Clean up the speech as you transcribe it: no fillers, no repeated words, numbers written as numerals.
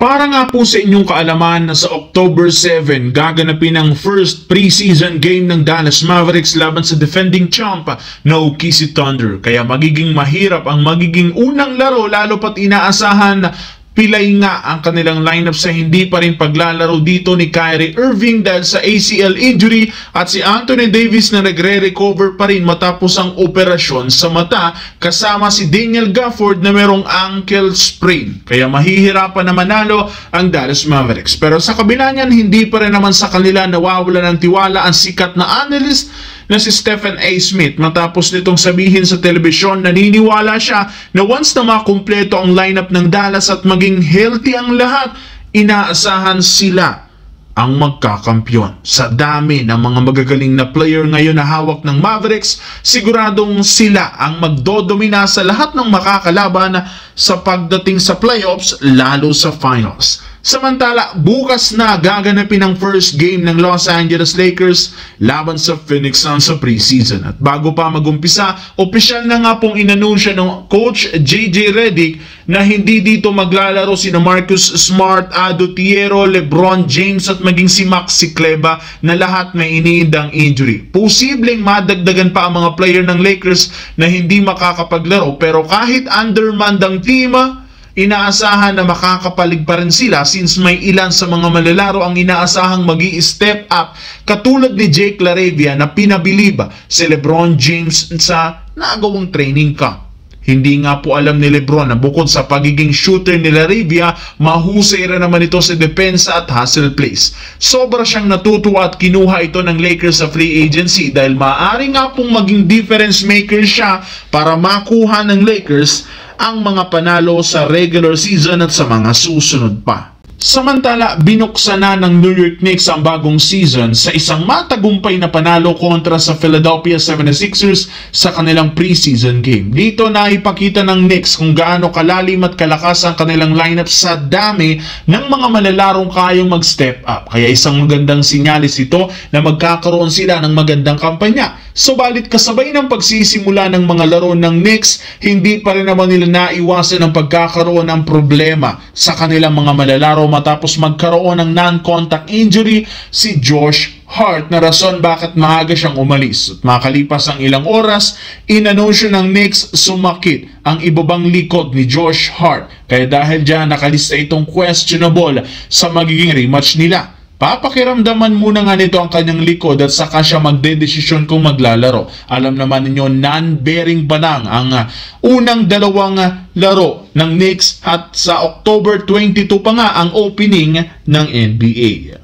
Para nga po sa inyong kaalaman na sa October 7, gaganapin ang first preseason game ng Dallas Mavericks laban sa defending champ na OKC Thunder. Kaya magiging mahirap ang magiging unang laro lalo pat inaasahan pilay nga ang kanilang lineup sa hindi pa rin paglalaro dito ni Kyrie Irving dahil sa ACL injury at si Anthony Davis na nagre-recover pa rin matapos ang operasyon sa mata kasama si Daniel Gafford na merong ankle sprain. Kaya mahihirapan na manalo ang Dallas Mavericks. Pero sa kabila niyan, hindi pa rin naman sa kanila nawawala ng tiwala ang sikat na analyst na si Stephen A. Smith matapos nitong sabihin sa telebisyon naniniwala siya na once na makumpleto ang lineup ng Dallas at maging healthy ang lahat, inaasahan sila ang magkakampyon. Sa dami ng mga magagaling na player ngayon na hawak ng Mavericks, siguradong sila ang magdodomina sa lahat ng makakalaban sa pagdating sa playoffs, lalo sa finals. Samantala, bukas na gaganapin ang first game ng Los Angeles Lakers laban sa Phoenix Suns sa preseason. At bago pa magumpisa, opisyal na nga pong inanunsya ng Coach JJ Redick na hindi dito maglalaro sina Marcus Smart, Ado Tiero, LeBron James at maging si Maxi Kleber na lahat may iniindang injury. Posibleng madagdagan pa ang mga player ng Lakers na hindi makakapaglaro pero kahit undermanned ang team, inaasahan na makakapalig pa rin sila since may ilan sa mga malalaro ang inaasahang magi-step up katulad ni Jake LaRavia na pinabilib si LeBron James sa nagawang training camp. Hindi nga po alam ni LeBron na bukod sa pagiging shooter ni LaRavia, mahusay rin naman ito sa depensa at hustle plays. Sobra siyang natutuwa at kinuha ito ng Lakers sa free agency dahil maaari nga pong maging difference maker siya para makuha ng Lakers ang mga panalo sa regular season at sa mga susunod pa. Samantala, binuksan na ng New York Knicks ang bagong season sa isang matagumpay na panalo kontra sa Philadelphia 76ers sa kanilang preseason game. Dito na ipakita ng Knicks kung gaano kalalim at kalakas ang kanilang lineup sa dami ng mga malalarong kayang mag-step up. Kaya isang magandang sinyalis ito na magkakaroon sila ng magandang kampanya. Subalit kasabay ng pagsisimula ng mga laro ng Knicks, hindi pa rin naman nila naiwasan ang pagkakaroon ng problema sa kanilang mga malalaro matapos magkaroon ng non-contact injury si Josh Hart na rason bakit maaga siyang umalis. At makalipas ang ilang oras, inanunsyo ng Knicks sumakit ang ibabang likod ni Josh Hart. Kaya dahil dyan nakalista itong questionable sa magiging rematch nila. Papakiramdaman muna nga nito ang kanyang likod at saka siya magdedesisyon kung maglalaro. Alam naman ninyo, non-bearing pa lang ang unang dalawang laro ng Knicks at sa October 22 pa nga ang opening ng NBA.